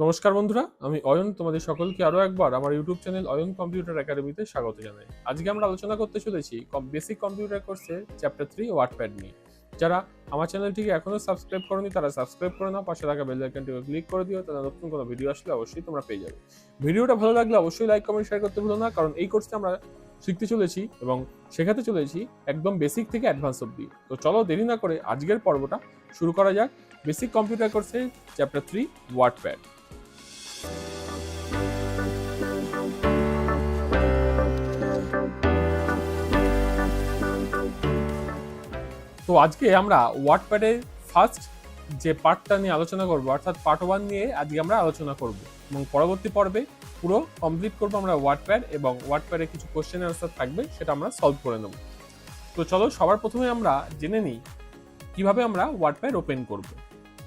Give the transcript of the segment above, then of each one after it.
নমস্কার বন্ধুরা, আমি অয়ন তোমাদের সকলকে আরও একবার আমার ইউটিউব চ্যানেল অয়ন কম্পিউটার একাডেমিতে স্বাগত জানাই। আজকে আমরা আলোচনা করতে চলেছি বেসিক কম্পিউটার কোর্সের চ্যাপ্টার 3 ওয়ার্ডপ্যাড নিয়ে। যারা আমার চ্যানেলটিকে এখনও সাবস্ক্রাইব করোনি তারা সাবস্ক্রাইব করে নাও, পাশে থাকা বেল আইকনটিকে ক্লিক করে দিও, তাহলে নতুন কোনো ভিডিও আসলে অবশ্যই তোমরা পেয়ে যাবে। ভিডিওটা ভালো লাগলে অবশ্যই লাইক কমেন্ট শেয়ার করতে ভুলো না, কারণ এই কোর্সে আমরা শিখতে চলেছি এবং শেখাতে চলেছি একদম বেসিক থেকে অ্যাডভান্স অব্দি। তো চলো দেরি না করে আজকের পর্বটা শুরু করা যাক। বেসিক কম্পিউটার কোর্সের চ্যাপ্টার 3 ওয়ার্ডপ্যাড। তো আজকে আমরা ওয়ার্ডপ্যাডের ফার্স্ট যে পার্টটা নিয়ে আলোচনা করব, অর্থাৎ পার্ট 1 নিয়ে আজকে আমরা আলোচনা করব এবং পরবর্তী পর্বে পুরো কমপ্লিট করব আমরা ওয়ার্ডপ্যাড, এবং ওয়ার্ডপ্যাডে কিছু কোশ্চেন অ্যান্সার থাকবে সেটা আমরা সলভ করে নেব। তো চলো সবার প্রথমে আমরা জেনে নিই কিভাবে আমরা ওয়ার্ডপ্যাড ওপেন করব।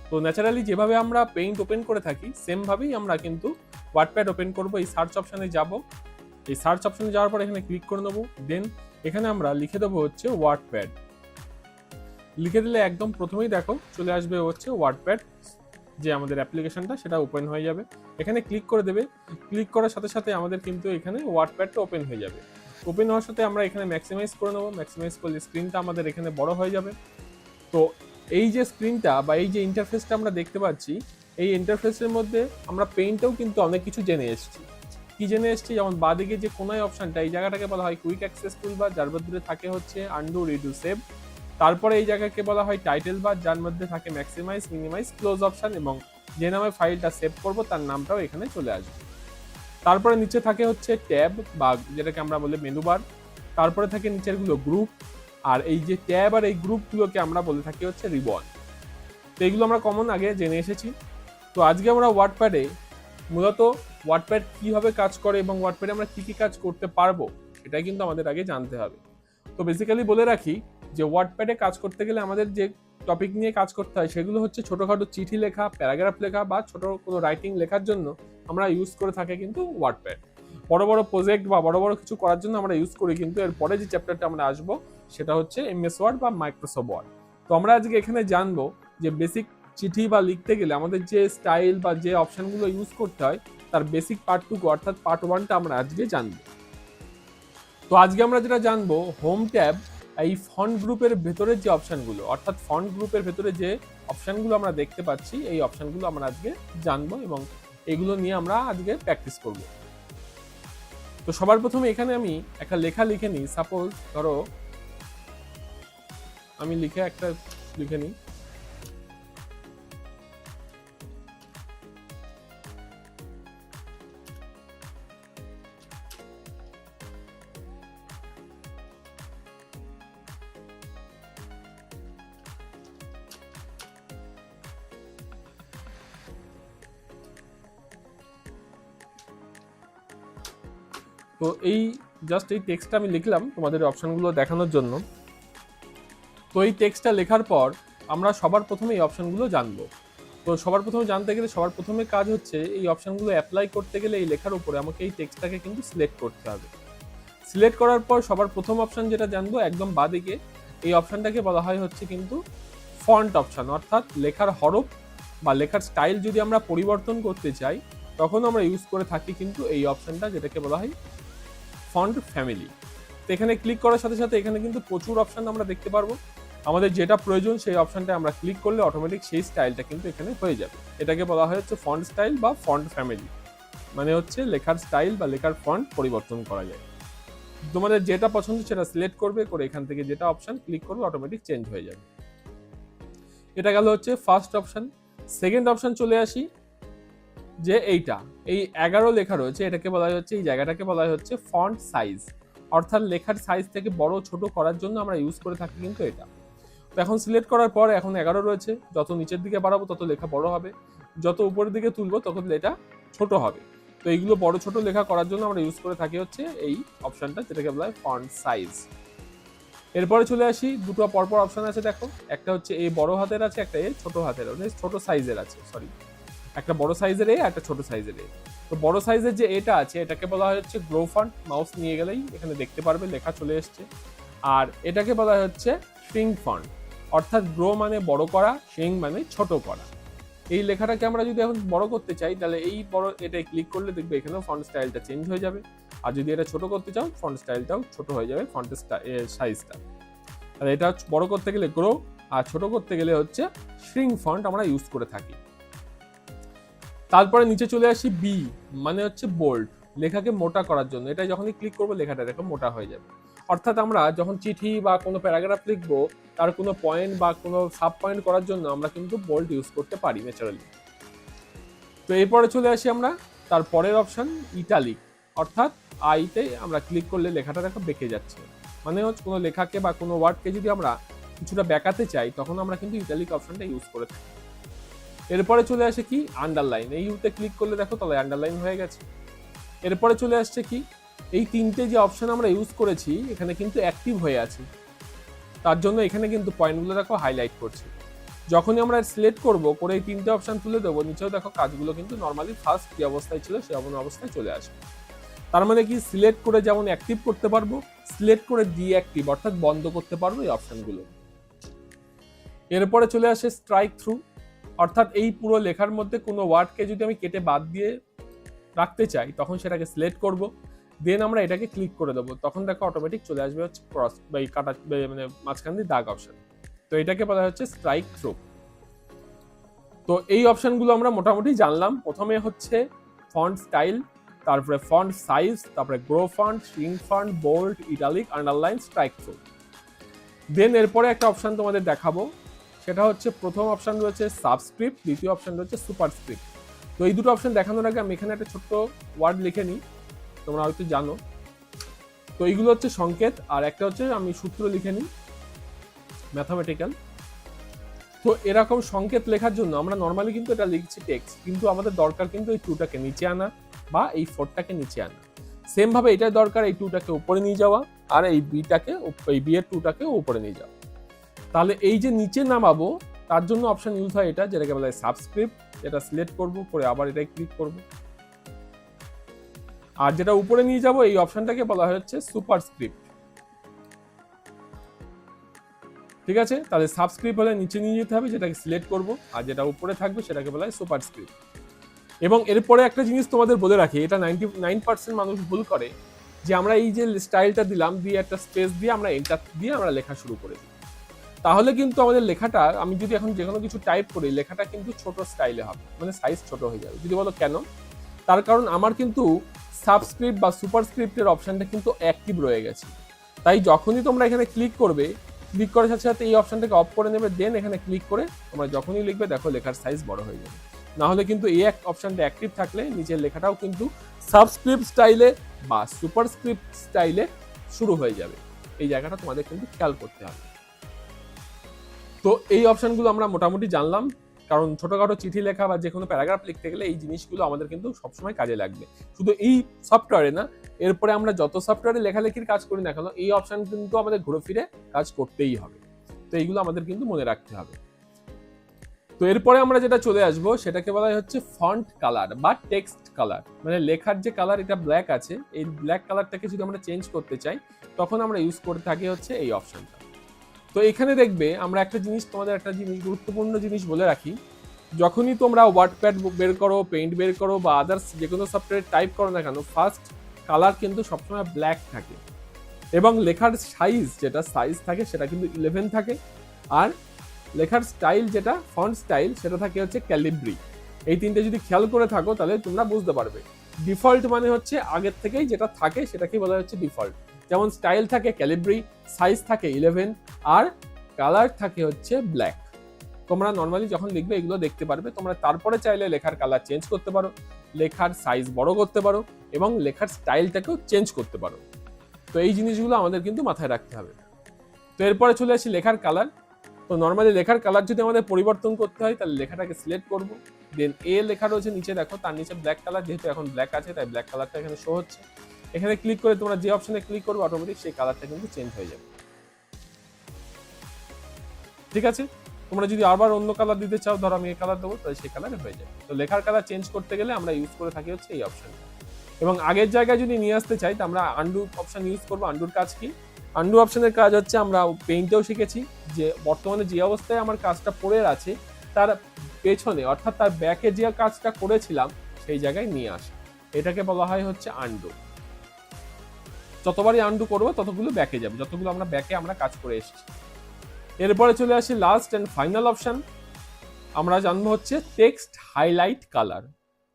তো ন্যাচারালি যেভাবে আমরা পেইন্ট ওপেন করে থাকি সেমভাবেই আমরা কিন্তু ওয়ার্ডপ্যাড ওপেন করব। এই সার্চ অপশানে যাব, এই সার্চ অপশানে যাওয়ার পর এখানে ক্লিক করে নেব, দেন এখানে আমরা লিখে দেবো হচ্ছে ওয়ার্ডপ্যাড। লিখে দিলে একদম প্রথমেই দেখো চলে আসবে হচ্ছে ওয়ার্ডপ্যাড, যে আমাদের অ্যাপ্লিকেশনটা সেটা ওপেন হয়ে যাবে। এখানে ক্লিক করে দেবে, ক্লিক করার সাথে সাথে আমাদের কিন্তু এখানে ওয়ার্ডপ্যাডটা ওপেন হয়ে যাবে। ওপেন হওয়ার সাথে আমরা এখানে ম্যাক্সিমাইজ করে নেবো, ম্যাক্সিমাইজ করলে স্ক্রিনটা আমাদের এখানে বড় হয়ে যাবে। তো এই যে স্ক্রিনটা বা এই যে ইন্টারফেসটা আমরা দেখতে পাচ্ছি, এই ইন্টারফেসের মধ্যে আমরা পেইন্টেও কিন্তু অনেক কিছু জেনে এসেছি। কি জেনে এসেছি, যেমন বাঁদিকে যে কোনায় অপশনটা, এই জায়গাটাকে বলা হয় কুইক অ্যাক্সেস টুলবার, যার মধ্যে থাকে হচ্ছে আনডু, রিডু, সেভ। তারপরে এই জায়গাকে বলা হয় টাইটেল বার, যার মধ্যে থাকে ম্যাক্সিমাইজ, মিনিমাইজ, ক্লোজ অপশন, এবং যে নামে ফাইলটা সেভ করব তার নামটাও এখানে চলে আসবে। তারপরে নিচে থাকে হচ্ছে ট্যাব বা যেটাকে আমরা বলি মেনু বার। তারপরে থাকে নিচের গুলো গ্রুপ, আর এই যে ট্যাব আর এই গ্রুপগুলোকে আমরা বলে থাকি হচ্ছে রিবন। তো এইগুলো আমরা কমন আগে জেনে এসেছি। তো আজকে আমরা ওয়ার্ডপ্যাডে মূলত ওয়ার্ডপ্যাড কীভাবে কাজ করে এবং ওয়ার্ডপ্যাডে আমরা কী কী কাজ করতে পারবো এটাই কিন্তু আমাদের আগে জানতে হবে। তো বেসিক্যালি বলে রাখি যে ওয়ার্ডপ্যাডে কাজ করতে গেলে আমাদের যে টপিক নিয়ে কাজ করতে হয় সেগুলো হচ্ছে ছোটোখাটো চিঠি লেখা, প্যারাগ্রাফ লেখা বা ছোটো কোনো রাইটিং লেখার জন্য আমরা ইউজ করে থাকি কিন্তু ওয়ার্ডপ্যাড। বড় বড় প্রজেক্ট বা বড় বড় কিছু করার জন্য আমরা ইউজ করি, কিন্তু এর পরে যে চ্যাপ্টারটা আমরা আসবো সেটা হচ্ছে এমএস ওয়ার্ড বা মাইক্রোসফট ওয়ার্ড। তো আমরা আজকে এখানে জানবো যে বেসিক চিঠি বা লিখতে গেলে আমাদের যে স্টাইল বা যে অপশানগুলো ইউজ করতে হয় তার বেসিক পার্টটুকু, অর্থাৎ পার্ট 1টা আমরা আজকে জানবো। তো আজকে আমরা যেটা জানবো, হোম ট্যাব, এই ফন্ট গ্রুপের ভেতরের যে অপশানগুলো, অর্থাৎ ফন্ট গ্রুপের ভেতরে যে অপশানগুলো আমরা দেখতে পাচ্ছি এই অপশানগুলো আমরা আজকে জানবো এবং এগুলো নিয়ে আমরা আজকে প্র্যাকটিস করব। তো সবার প্রথমে এখানে আমি একটা লেখা লিখে নিই। সাপোজ ধরো আমি লিখে নিই, তো এই জাস্ট এই টেক্সটটা আমি লিখলাম তোমাদের অপশানগুলো দেখানোর জন্য। তো এই টেক্সটটা লেখার পর আমরা সবার প্রথমে এই অপশানগুলো জানবো। তো সবার প্রথমে জানতে গেলে সবার প্রথমে কাজ হচ্ছে এই অপশানগুলো অ্যাপ্লাই করতে গেলে এই লেখার উপরে আমাকে এই টেক্সটটাকে কিন্তু সিলেক্ট করতে হবে। সিলেক্ট করার পর সবার প্রথম অপশান যেটা জানবো একদম বাঁদিকে, এই অপশানটাকে বলা হয় হচ্ছে কিন্তু ফন্ট অপশান, অর্থাৎ লেখার হরফ বা লেখার স্টাইল যদি আমরা পরিবর্তন করতে চাই তখন আমরা ইউজ করে থাকি কিন্তু এই অপশানটা, যেটাকে বলা হয় ফন্ট ফ্যামিলি। তো এখানে ক্লিক করার সাথে সাথে এখানে কিন্তু প্রচুর অপশান আমরা দেখতে পারবো। আমাদের যেটা প্রয়োজন সেই অপশানটা আমরা ক্লিক করলে অটোমেটিক সেই স্টাইলটা কিন্তু এখানে হয়ে যাবে। এটাকে বলা হয় হচ্ছে ফন্ট স্টাইল বা ফন্ট ফ্যামিলি, মানে হচ্ছে লেখার স্টাইল বা লেখার ফন্ট পরিবর্তন করা যায়। তোমাদের যেটা পছন্দ সেটা সিলেক্ট করবে, করে এখান থেকে যেটা অপশান ক্লিক করবে অটোমেটিক চেঞ্জ হয়ে যাবে। এটা গেল হচ্ছে ফার্স্ট অপশান। সেকেন্ড অপশান চলে আসি, যে এই 11 লেখা রয়েছে, এটাকে বলা হচ্ছে, এই জায়গাটাকে বলা হচ্ছে ফন্ট সাইজ, অর্থাৎ লেখার সাইজ থেকে বড় ছোট করার জন্য আমরা ইউজ করে থাকি কিন্তু এটা। তো এখন সিলেক্ট করার পর এখন 11 রয়েছে, যত নিচের দিকে বাড়াবো তত লেখা বড় হবে, যত উপরের দিকে তুলবো তখন এটা ছোট হবে। তো এইগুলো বড় ছোট লেখা করার জন্য আমরা ইউজ করে থাকি হচ্ছে এই অপশনটা, যেটাকে বলা হয় ফন্ট সাইজ। এরপরে চলে আসি, দুটো পরপর অপশন আছে দেখো, একটা হচ্ছে এ বড় হাতের আছে, একটা এ ছোট হাতের, ছোট সাইজের আছে, সরি, একটা বড় সাইজের এ, একটা ছোট সাইজের এ। তো বড় সাইজের যে এটা আছে এটাকে বলা হয় হচ্ছে গ্রো ফন্ট, মাউস নিয়ে গেলেই এখানে দেখতে পারবে লেখা চলে এসছে। আর এটাকে বলা হচ্ছে শ্রিঙ্ক ফন্ট, অর্থাৎ গ্রো মানে বড় করা, শ্রিঙ্ক মানে ছোট করা। তো এই লেখাটাকে আমরা যদি এখন বড় করতে চাই তাহলে এই বড় এটাই ক্লিক করলে দেখবে এখানেও ফন্ট স্টাইলটা চেঞ্জ হয়ে যাবে। আর যদি এটা ছোট করতে চাও ফন্ট স্টাইলটাও ছোট হয়ে যাবে, ফন্টের সাইজটা। তাহলে এটা বড় করতে গেলে গ্রো, আর ছোট করতে গেলে হচ্ছে শ্রিঙ্ক ফন্ট আমরা ইউজ করে থাকি। তারপরে নিচে চলে আসি বি, মানে হচ্ছে বোল্ড, লেখাকে মোটা করার জন্য। এটা যখনই ক্লিক করবো লেখাটা দেখো মোটা হয়ে যাবে। অর্থাৎ আমরা যখন চিঠি বা কোনো প্যারাগ্রাফ লিখবো তার কোনো পয়েন্ট বা কোনো সাব পয়েন্ট করার জন্য আমরা কিন্তু বোল্ড ইউজ করতে পারি ন্যাচারালি। তো এরপরে চলে আসি আমরা তার পরের অপশন ইটালিক, অর্থাৎ আইতে আমরা ক্লিক করলে লেখাটা দেখো বেঁকে যাচ্ছে। মানে হচ্ছে কোনো লেখাকে বা কোনো ওয়ার্ডকে যদি আমরা কিছুটা বেঁকাতে চাই তখন আমরা কিন্তু ইটালিক অপশনটা ইউজ করে থাকি। এরপরে চলে আসে কি আন্ডারলাইন, এই ইউতে ক্লিক করলে দেখো তলায় আন্ডারলাইন হয়ে গেছে। এরপরে চলে আসছে কি এই তিনটে যে অপশন আমরা ইউজ করেছি এখানে কিন্তু অ্যাক্টিভ হয়ে আছে, তার জন্য এখানে কিন্তু পয়েন্টগুলো দেখো হাইলাইট করছে। যখনই আমরা সিলেক্ট করব করে এই তিনটে অপশন তুলে দেবো নিচেও দেখো কাজগুলো কিন্তু নর্মালি ফার্স্ট যে অবস্থায় ছিল সে অবস্থায় চলে আসবে। তার মানে কি সিলেক্ট করে যেমন অ্যাক্টিভ করতে পারবো, সিলেক্ট করে ডিঅ্যাক্টিভ অর্থাৎ বন্ধ করতে পারবো এই অপশনগুলো। এরপরে চলে আসে স্ট্রাইক থ্রু, অর্থাৎ এই পুরো লেখার মধ্যে কোনো ওয়ার্ডকে যদি আমি কেটে বাদ দিয়ে রাখতে চাই তখন সেটাকে সিলেক্ট করব, দেন আমরা এটাকে ক্লিক করে দেবো, তখন দেখো অটোমেটিক চলে আসবে হচ্ছে ক্রস বা এই কাটা মানে মাঝখান দিয়ে দাগ অপশন। তো এটাকে বলা হচ্ছে স্ট্রাইক থ্রু। তো এই অপশনগুলো আমরা মোটামুটি জানলাম। প্রথমে হচ্ছে ফন্ট স্টাইল, তারপরে ফন্ট সাইজ, তারপরে grow font, shrink font, bold, italic, underline, strike through. Then এরপরে একটা অপশন তোমাদের দেখাবো, সেটা হচ্ছে প্রথম অপশন রয়েছে সাবস্ক্রিপ্ট, দ্বিতীয় অপশন রয়েছে সুপারস্ক্রিপ্ট। তো এই দুটো অপশন দেখানোর আগে আমি এখানে একটা ছোট্ট ওয়ার্ড লিখে নিই, তোমরা হয়তো জানো। তো এইগুলো হচ্ছে সংকেত, আর একটা হচ্ছে আমি সূত্র লিখে নিই ম্যাথামেটিক্যাল। তো এরকম সংকেত লেখার জন্য আমরা নর্মালি কিন্তু এটা লিখছি টেক্সট, কিন্তু আমাদের দরকার কিন্তু এই টুটাকে নিচে আনা বা এই ফোরটাকে নিচে আনা। সেম ভাবে এটাই দরকার এই টুটাকে উপরে নিয়ে যাওয়া আর এই বিটাকে এই বি এর টুটাকে উপরে নিয়ে যাওয়া। তাহলে এই যে নিচে নামাবো তার জন্য অপশন ইউজ হয় এটা, যেটাকে বলা হয় সাবস্ক্রিপ্ট। এটা সিলেক্ট করব, করে আবার এটাই ক্লিক করব। আর যেটা উপরে নিয়ে যাব এই অপশনটাকে বলা হচ্ছে সুপারস্ক্রিপ্ট। ঠিক আছে, তাহলে সাবস্ক্রিপ্ট হলে নিচে নিয়ে যেতে হবে, যেটাকে সিলেক্ট করব, আর যেটা উপরে থাকবে সেটাকে বলা হয় সুপারস্ক্রিপ্ট। এবং এরপরে একটা জিনিস তোমাদের বলে রাখি, এটা 99% মানুষ ভুল করে, যে আমরা এই যে স্টাইলটা দিলাম দিয়ে একটা স্পেস দিয়ে আমরা এন্টার দিয়ে আমরা লেখা শুরু করে দিই। তাহলে কিন্তু আমাদের লেখাটা আমি যদি এখন যে কোনো কিছু টাইপ করি লেখাটা কিন্তু ছোট স্টাইলে হবে, মানে সাইজ ছোট হয়ে যাবে। যদি বলো কেন, তার কারণ আমার কিন্তু সাবস্ক্রিপ্ট বা সুপারস্ক্রিপ্টের অপশনটা কিন্তু অ্যাক্টিভ রয়ে গেছে। তাই যখনই তোমরা এখানে ক্লিক করবে, ক্লিক করার সাথে সাথে এই অপশনটাকে অফ করে নেবে, দেন এখানে ক্লিক করে তোমরা যখনই লিখবে দেখো লেখার সাইজ বড় হয়ে যাবে। না হলে কিন্তু এই এক অপশনটা অ্যাক্টিভ থাকলে নিচের লেখাটাও কিন্তু সাবস্ক্রিপ্ট স্টাইলে বা সুপারস্ক্রিপ্ট স্টাইলে শুরু হয়ে যাবে। এই জায়গাটা তোমাদের কিন্তু খেয়াল করতে হবে। তো এই অপশনগুলো আমরা মোটামুটি জানলাম, কারণ ছোটখাটো চিঠি লেখা বা যে কোনো প্যারাগ্রাফ লিখতে গেলে এই জিনিসগুলো আমাদের কিন্তু সবসময় কাজে লাগবে। শুধু এই সফটওয়্যারে না, এরপরে আমরা যত সফটওয়্যারে লেখালেখির কাজ করি না কেন এই অপশন কিন্তু আমাদের ঘুরে ফিরে কাজ করতেই হবে। তো এইগুলো আমাদের কিন্তু মনে রাখতে হবে। তো এরপরে আমরা যেটা চলে আসবো সেটাকে বলা হচ্ছে ফন্ট কালার বা টেক্সট কালার, মানে লেখার যে কালার এটা ব্ল্যাক আছে, এই ব্ল্যাক কালারটাকে যদি আমরা চেঞ্জ করতে চাই তখন আমরা ইউজ করে থাকি হচ্ছে এই অপশনটা। তো এখানে দেখবে আমরা একটা জিনিস, তোমাদের একটা জিনিস গুরুত্বপূর্ণ জিনিস বলে রাখি, যখনই তোমরা ওয়ার্ডপ্যাড বের করো, পেইন্ট বের করো বা আদার্স যে কোনো সফটওয়্যার টাইপ করো না কেন, ফার্স্ট কালার কিন্তু সবসময় ব্ল্যাক থাকে। এবং লেখার সাইজ যেটা সাইজ থাকে সেটা কিন্তু 11 থাকে। আর লেখার স্টাইল যেটা ফন্ট স্টাইল সেটা থাকে হচ্ছে ক্যালিব্রি। এই তিনটে যদি খেয়াল করে থাকো তাহলে তোমরা বুঝতে পারবে। ডিফল্ট মানে হচ্ছে আগের থেকেই যেটা থাকে সেটাকেই বলা হচ্ছে ডিফল্ট। যেমন স্টাইল থাকে ক্যালিব্রি, সাইজ থাকে 11 আর কালার থাকে হচ্ছে ব্ল্যাক। তোমরা নর্মালি যখন লিখবে এগুলো দেখতে পারবে। তোমরা তারপরে চাইলে লেখার কালার চেঞ্জ করতে পারো, লেখার সাইজ বড় করতে পারো এবং লেখার স্টাইলটাকেও চেঞ্জ করতে পারো। তো এই জিনিসগুলো আমাদের কিন্তু মাথায় রাখতে হবে। তো এরপরে চলে আসি লেখার কালার। তো নর্মালি লেখার কালার যদি আমাদের পরিবর্তন করতে হয় তাহলে লেখাটাকে সিলেক্ট করব, দেন এ লেখা রয়েছে নিচে দেখো, তার নিচে ব্ল্যাক কালার, যেহেতু এখন ব্ল্যাক আছে তাই ব্ল্যাক কালারটা এখানে শো হচ্ছে। এখানে ক্লিক করে তোমরা যে অপশনে ক্লিক করবে অটোমেটিক সেই কালারটা কিন্তু চেঞ্জ হয়ে যাবে। ঠিক আছে, তোমরা যদি আবার অন্য কালার দিতে চাও, ধরো আমি এই কালার দেবো, তাহলে সেই কালারে হয়ে যাবে। তো লেখার কালার চেঞ্জ করতে গেলে আমরা ইউজ করে থাকি হচ্ছে এই অপশনটা। এবং আগের জায়গায় যদি নিয়ে আসতে চাই তো আমরা আন্ডু অপশন ইউজ করবো। আন্ডুর কাজ কি? আন্ডু অপশনের কাজ হচ্ছে, আমরা পেইন্টেও শিখেছি যে বর্তমানে যে অবস্থায় আমার কাজটা পড়ে আছে তার পেছনে অর্থাৎ তার ব্যাকে যে কাজটা করেছিলাম সেই জায়গায় নিয়ে আসা, এটাকে বলা হয় হচ্ছে আনডু। যতবারই আনডু করবো ততগুলো ব্যাকে যাবে, যতগুলো আমরা ব্যাকে আমরা কাজ করে এসেছি। এরপরে চলে আসি লাস্ট এন্ড ফাইনাল অপশন, আমরা জানবো হচ্ছে টেক্সট হাইলাইট কালার।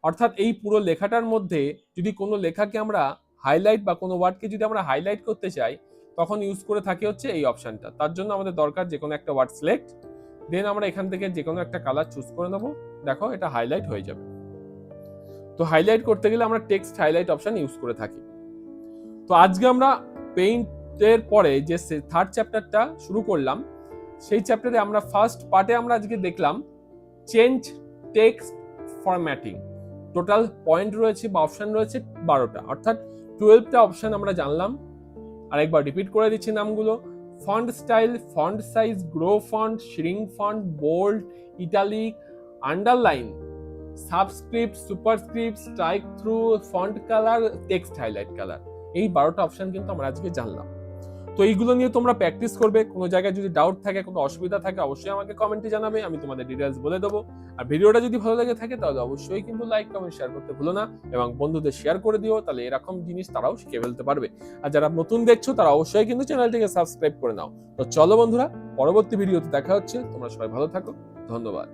অর্থাৎ এই পুরো লেখাটার মধ্যে যদি কোনো লেখাকে আমরা হাইলাইট বা কোনো ওয়ার্ডকে যদি আমরা হাইলাইট করতে চাই তখন ইউজ করে থাকি হচ্ছে এই অপশনটা। তার জন্য আমাদের দরকার যে কোনো একটা ওয়ার্ড সিলেক্ট, দেন আমরা এখান থেকে যে কোনো একটা কালার চুজ করে নেবো, দেখো এটা হাইলাইট হয়ে যাবে। তো হাইলাইট করতে গেলে আমরা টেক্সট হাইলাইট অপশন ইউজ করে থাকি। তো আজকে আমরা পেইন্টের পরে যে থার্ড চ্যাপ্টারটা শুরু করলাম, সেই চ্যাপ্টারে আমরা ফার্স্ট পার্টে আমরা আজকে দেখলাম change text formatting. Total point রয়েছে বা অপশন রয়েছে 12টা, অর্থাৎ 12টা অপশন আমরা জানলাম। আরেকবার রিপিট করে দিচ্ছি নামগুলো: font style, font size, grow font, shrink font, bold, italic, underline, subscript, superscript, strike through, font colour, text highlight colour. এই 12টা অপশন কিন্তু আমরা আজকে জানলাম। তো এইগুলো নিয়ে তোমরা প্র্যাকটিস করবে। কোনো জায়গায় যদি ডাউট থাকে, কোনো অসুবিধা থাকে, অবশ্যই আমাকে কমেন্টে জানাবে, আমি তোমাদের ডিটেলস বলে দেবো। আর ভিডিওটা যদি ভালো লেগে থাকে তাহলে অবশ্যই কিন্তু লাইক, কমেন্ট, শেয়ার করতে ভুলো না এবং বন্ধুদের শেয়ার করে দিও, তাহলে এরকম জিনিস তারাও শিখে ফেলতে পারবে। আর যারা নতুন দেখছো তারা অবশ্যই কিন্তু চ্যানেলটিকে সাবস্ক্রাইব করে নাও। তো চলো বন্ধুরা, পরবর্তী ভিডিওতে দেখা হচ্ছে। তোমরা সবাই ভালো থাকো, ধন্যবাদ।